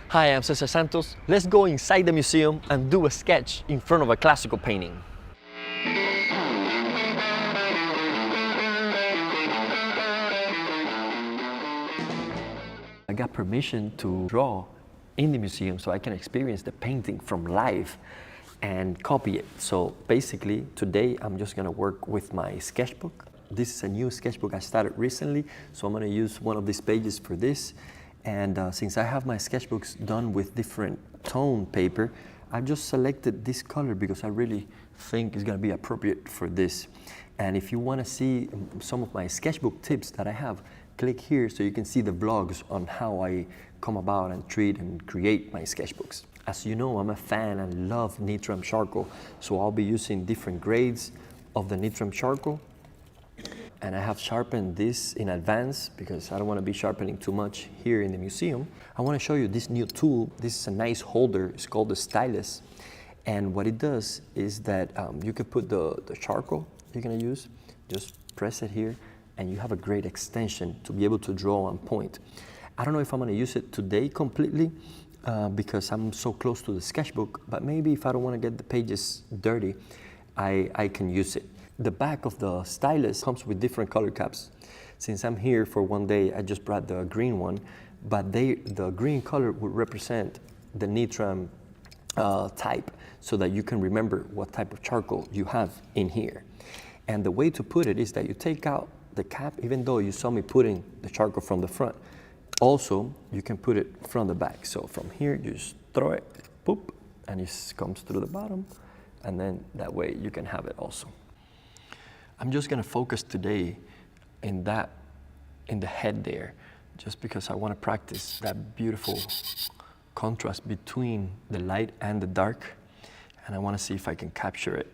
Hi, I'm Cesar Santos. Let's go inside the museum and do a sketch in front of a classical painting. I got permission to draw in the museum so I can experience the painting from life and copy it. So basically, today I'm just gonna work with my sketchbook. This is a new sketchbook I started recently, so I'm gonna use one of these pages for this. And since I have my sketchbooks done with different tone paper, I've just selected this color because I really think it's gonna be appropriate for this. And if you wanna see some of my sketchbook tips that I have, click here so you can see the vlogs on how I come about and treat and create my sketchbooks. As you know, I'm a fan and love Nitram charcoal, so I'll be using different grades of the Nitram charcoal. And I have sharpened this in advance because I don't want to be sharpening too much here in the museum. I want to show you this new tool. This is a nice holder. It's called the stylus. And what it does is that you can put the charcoal you're going to use, just press it here, and you have a great extension to be able to draw on point. I don't know if I'm going to use it today completely because I'm so close to the sketchbook, but maybe if I don't want to get the pages dirty, I can use it. The back of the stylus comes with different color caps. Since I'm here for one day, I just brought the green one, but the green color would represent the Nitram type so that you can remember what type of charcoal you have in here. And the way to put it is that you take out the cap, even though you saw me putting the charcoal from the front. Also, you can put it from the back. So from here, you just throw it, poop, and it comes through the bottom. And then that way you can have it also. I'm just gonna focus today in the head there, just because I wanna practice that beautiful contrast between the light and the dark, and I wanna see if I can capture it.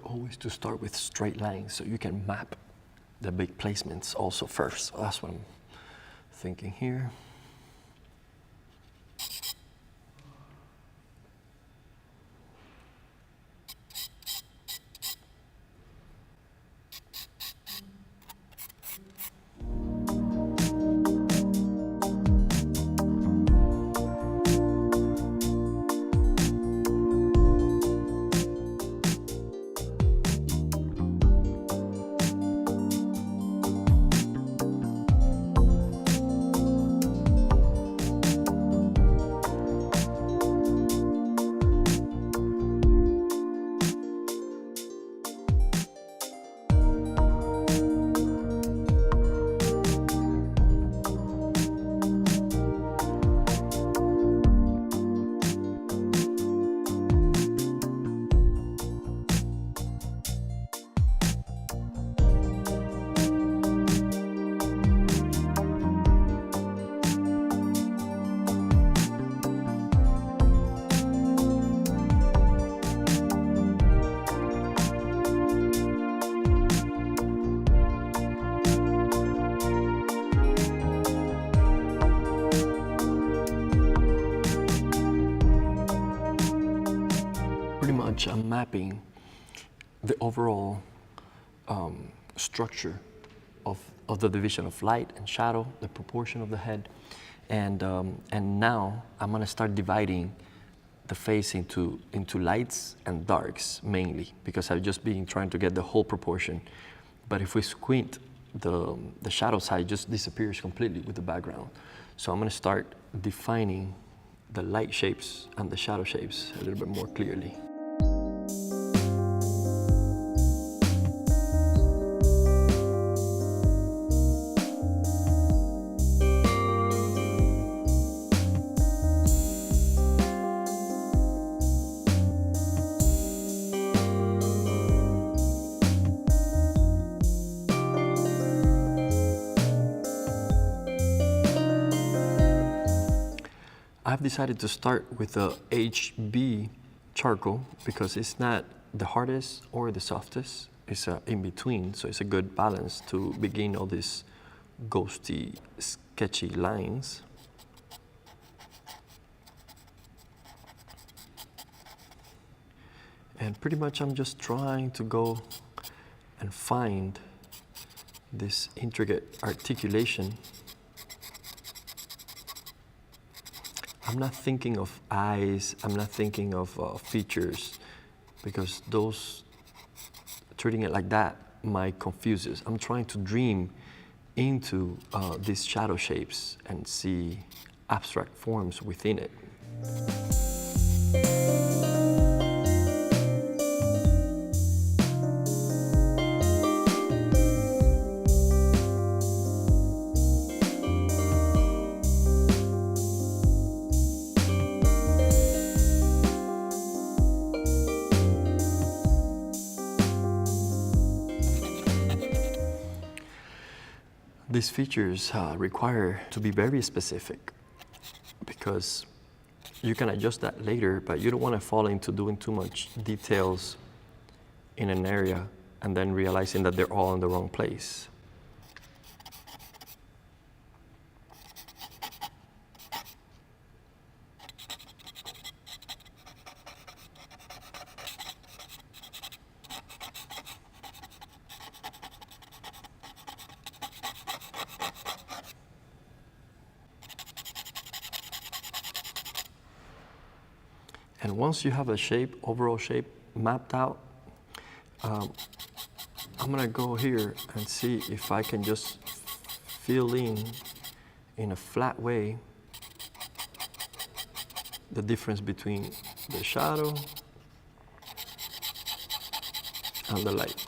Always to start with straight lines so you can map the big placements also first. So that's what I'm thinking here. Pretty much I'm mapping the overall structure of the division of light and shadow, the proportion of the head, and now I'm gonna start dividing the face into lights and darks mainly, because I've just been trying to get the whole proportion. But if we squint, the shadow side just disappears completely with the background. So I'm gonna start defining the light shapes and the shadow shapes a little bit more clearly. I've decided to start with the HB charcoal because it's not the hardest or the softest. is in between, so it's a good balance to begin all these ghosty, sketchy lines. And pretty much I'm just trying to go and find this intricate articulation. I'm not thinking of eyes, I'm not thinking of features, because those, treating it like that might confuse us. I'm trying to dream into these shadow shapes and see abstract forms within it. These features require to be very specific, because you can adjust that later, but you don't want to fall into doing too much details in an area and then realizing that they're all in the wrong place. And once you have a shape, overall shape mapped out, I'm gonna go here and see if I can just fill in a flat way, the difference between the shadow and the light.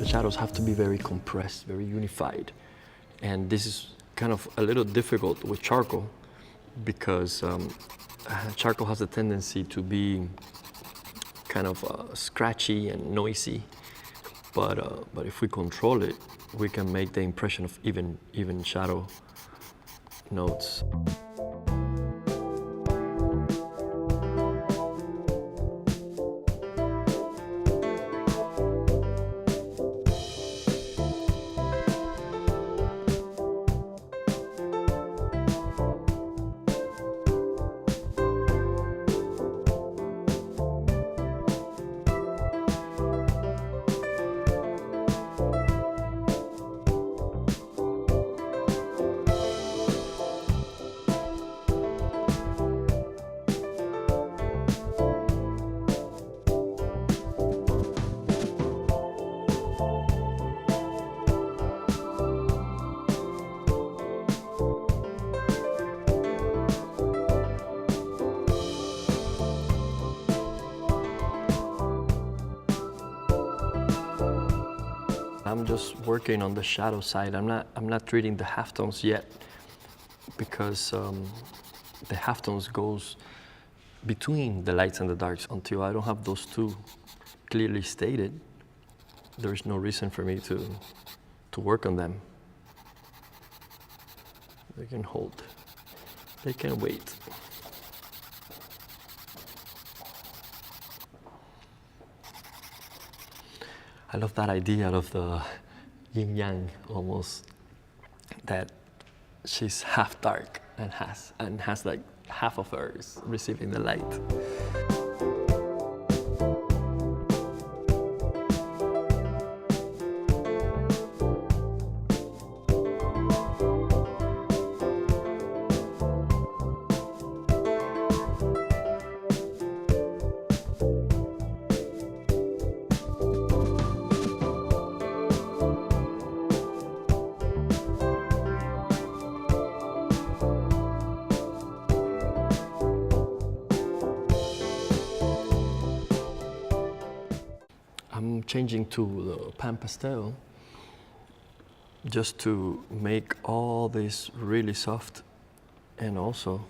shadows have to be very compressed, very unified. And this is kind of a little difficult with charcoal because charcoal has a tendency to be kind of scratchy and noisy. But if we control it, we can make the impression of even shadow notes. I'm just working on the shadow side. I'm not treating the halftones yet because the halftones goes between the lights and the darks. Until I don't have those two clearly stated, there's no reason for me to work on them. They can hold. They can wait. I love that idea of the yin yang almost, that she's half dark and has like half of hers receiving the light. I'm changing to the pan pastel just to make all this really soft, and also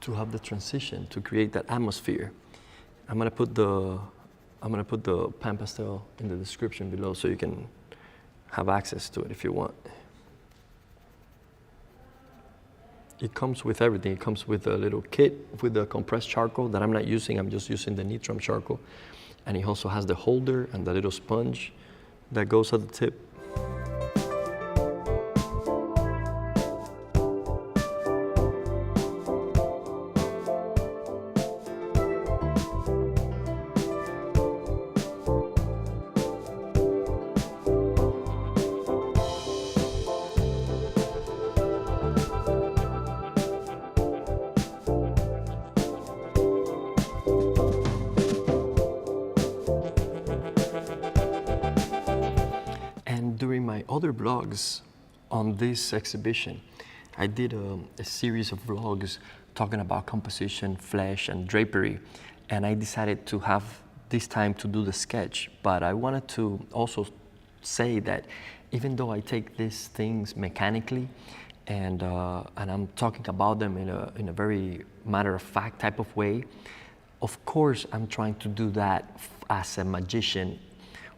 to have the transition, to create that atmosphere. I'm gonna put the pan pastel in the description below so you can have access to it if you want. It comes with everything. It comes with a little kit with the compressed charcoal that I'm not using. I'm just using the Nitram charcoal. And it also has the holder and the little sponge that goes at the tip. During my other vlogs on this exhibition, I did a series of vlogs talking about composition, flesh, and drapery, and I decided to have this time to do the sketch. But I wanted to also say that even though I take these things mechanically and I'm talking about them in a very matter-of-fact type of way, of course I'm trying to do that as a magician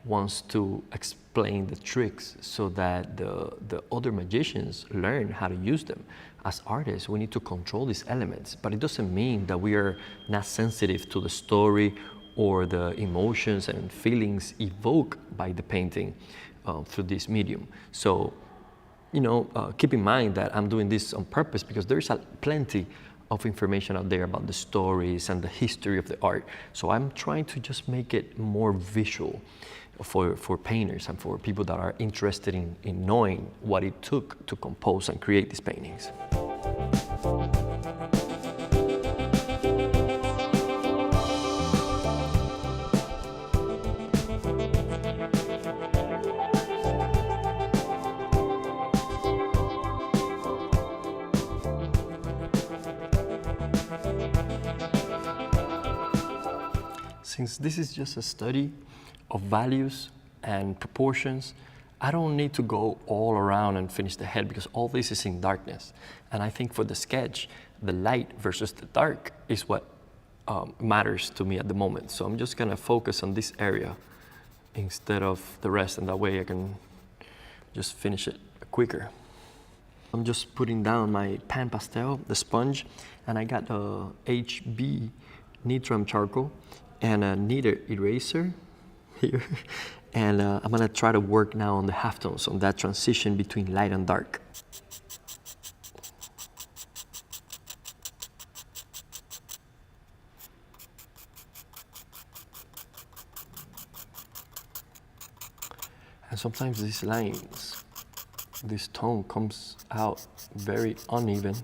wants to explain the tricks so that the other magicians learn how to use them. As artists, we need to control these elements, but it doesn't mean that we are not sensitive to the story or the emotions and feelings evoked by the painting through this medium. So, you know, keep in mind that I'm doing this on purpose because there's plenty of information out there about the stories and the history of the art. So I'm trying to just make it more visual for painters and for people that are interested in knowing what it took to compose and create these paintings. since this is just a study of values and proportions, I don't need to go all around and finish the head because all this is in darkness. And I think for the sketch, the light versus the dark is what matters to me at the moment. So I'm just gonna focus on this area instead of the rest, and that way I can just finish it quicker. I'm just putting down my pan pastel, the sponge, and I got a HB Nitram charcoal and a knitter eraser here. And I'm gonna try to work now on the halftones, on that transition between light and dark. And sometimes these lines, this tone comes out very uneven,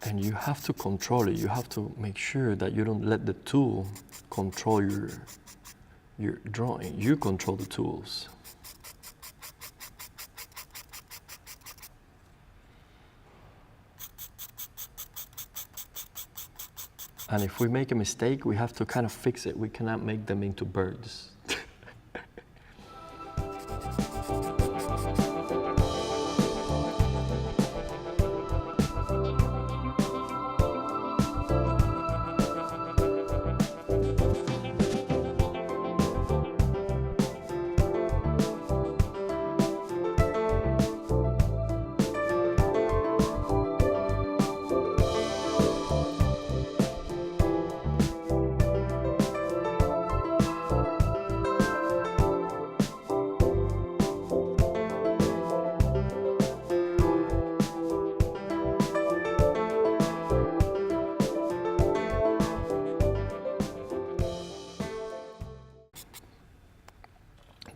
and you have to control it. You have to make sure that you don't let the tool control your drawing. You control the tools. And if we make a mistake, we have to kind of fix it. We cannot make them into birds.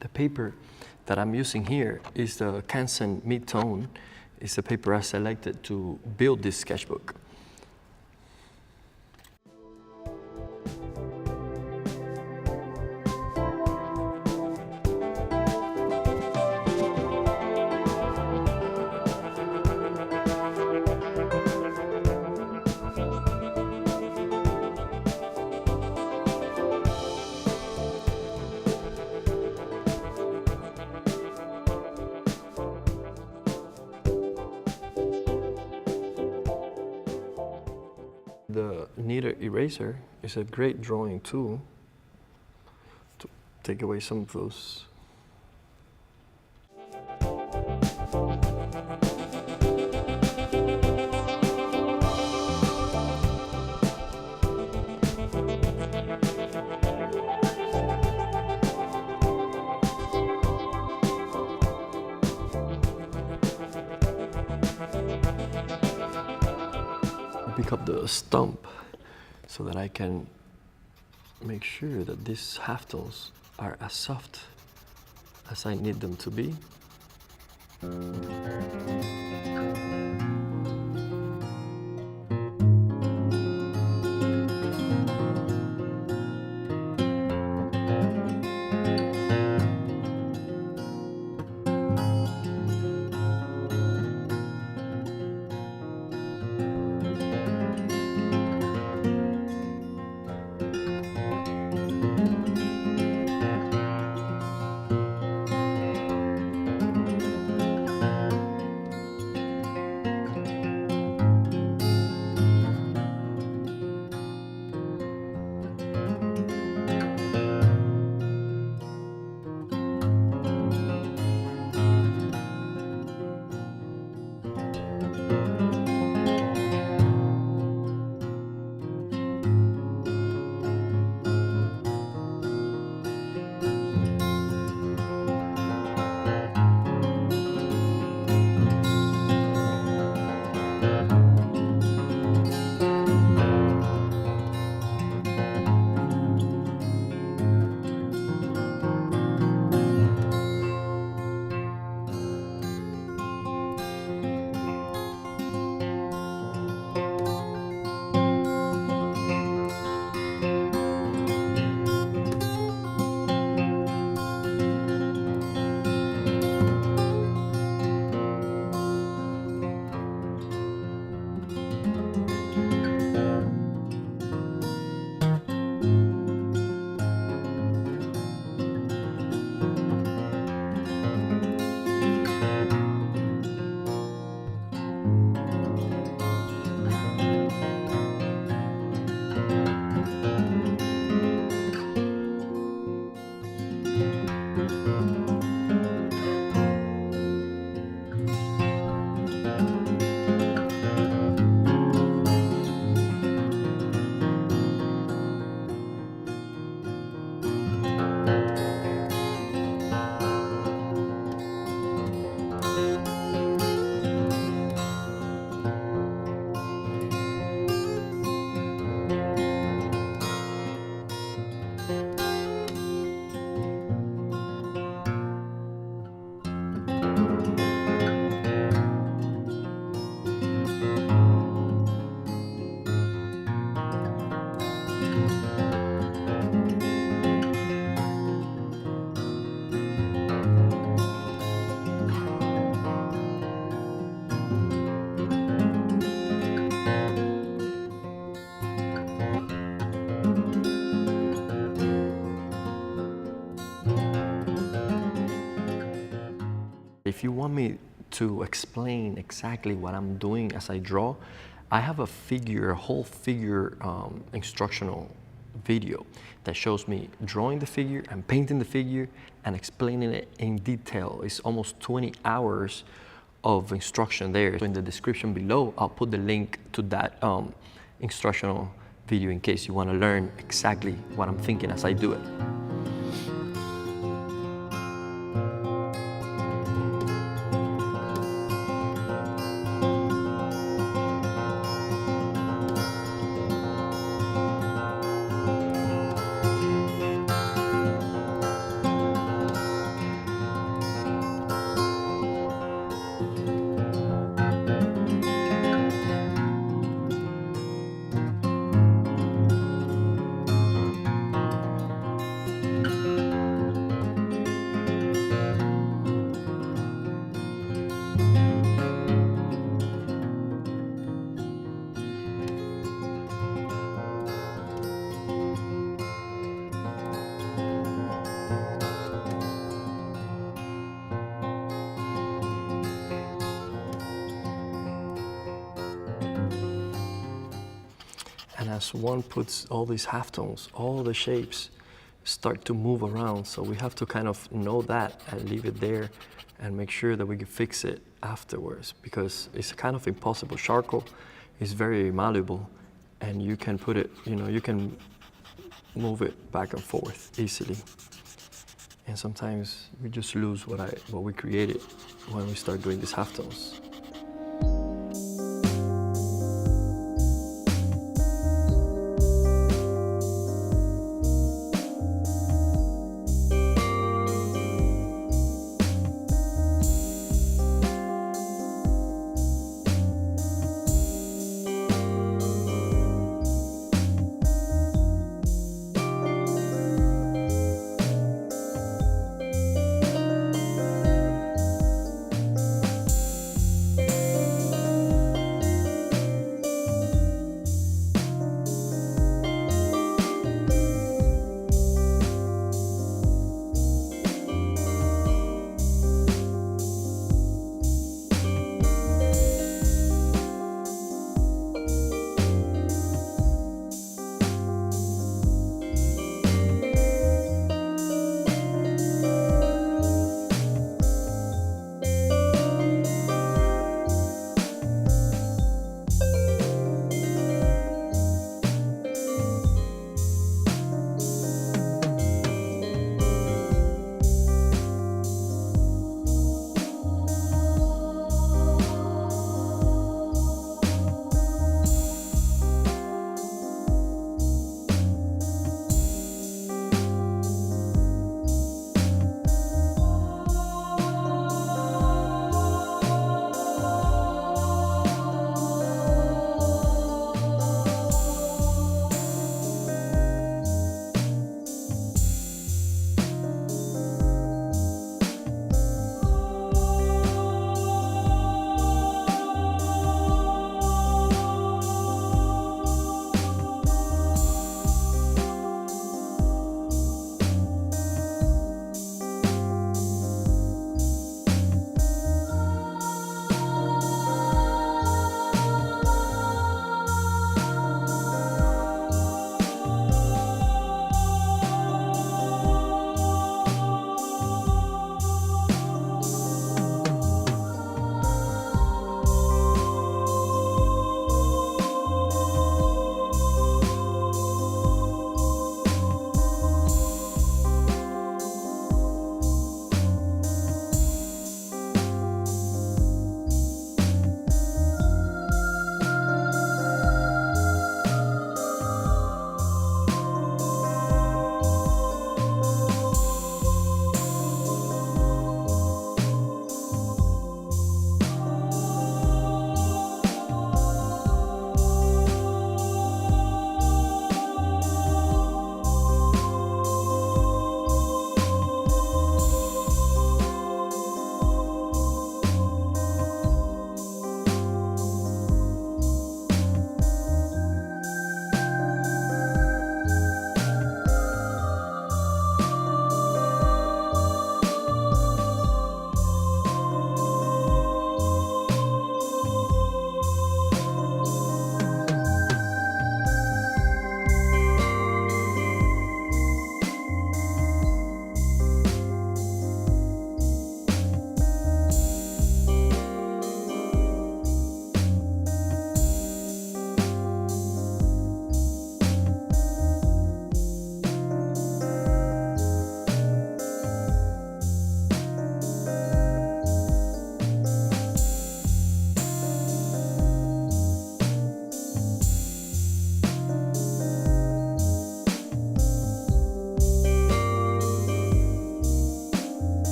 The paper that I'm using here is the Canson mid-tone. It's the paper I selected to build this sketchbook. The knitter eraser is a great drawing tool to take away some of those. Pick up the stump so that I can make sure that these halftones are as soft as I need them to be. if you want me to explain exactly what I'm doing as I draw, I have a whole figure instructional video that shows me drawing the figure and painting the figure and explaining it in detail. It's almost 20 hours of instruction there. So in the description below, I'll put the link to that instructional video in case you want to learn exactly what I'm thinking as I do it. And as one puts all these halftones, all the shapes start to move around. So we have to kind of know that and leave it there and make sure that we can fix it afterwards, because it's kind of impossible. Charcoal is very malleable and you can put it, you can move it back and forth easily. And sometimes we just lose what we created when we start doing these halftones.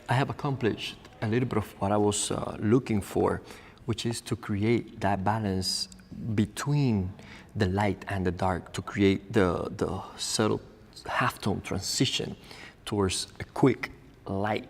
I have accomplished a little bit of what I was looking for, which is to create that balance between the light and the dark, to create the subtle halftone transition towards a quick light.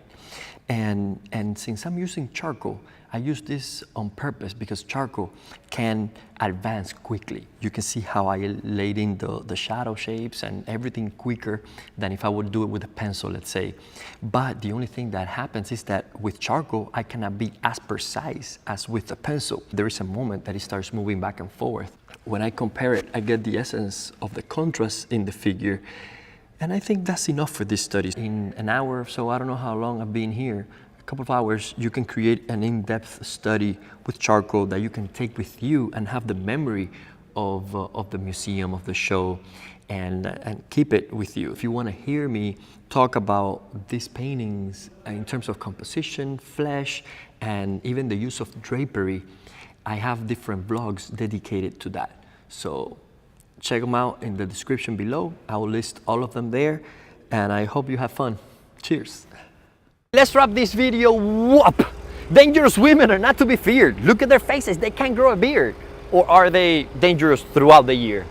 And since I'm using charcoal, I use this on purpose because charcoal can advance quickly. You can see how I laid in the shadow shapes and everything quicker than if I would do it with a pencil, let's say. But the only thing that happens is that with charcoal, I cannot be as precise as with a pencil. There is a moment that it starts moving back and forth. When I compare it, I get the essence of the contrast in the figure. And I think that's enough for this study. In an hour or so, I don't know how long I've been here, a couple of hours, you can create an in-depth study with charcoal that you can take with you and have the memory of the museum, of the show, and keep it with you. If you want to hear me talk about these paintings in terms of composition, flesh, and even the use of drapery, I have different vlogs dedicated to that. So check them out in the description below. I will list all of them there, and I hope you have fun. Cheers. Let's wrap this video up. Dangerous women are not to be feared. Look at their faces, they can't grow a beard. Or are they dangerous throughout the year?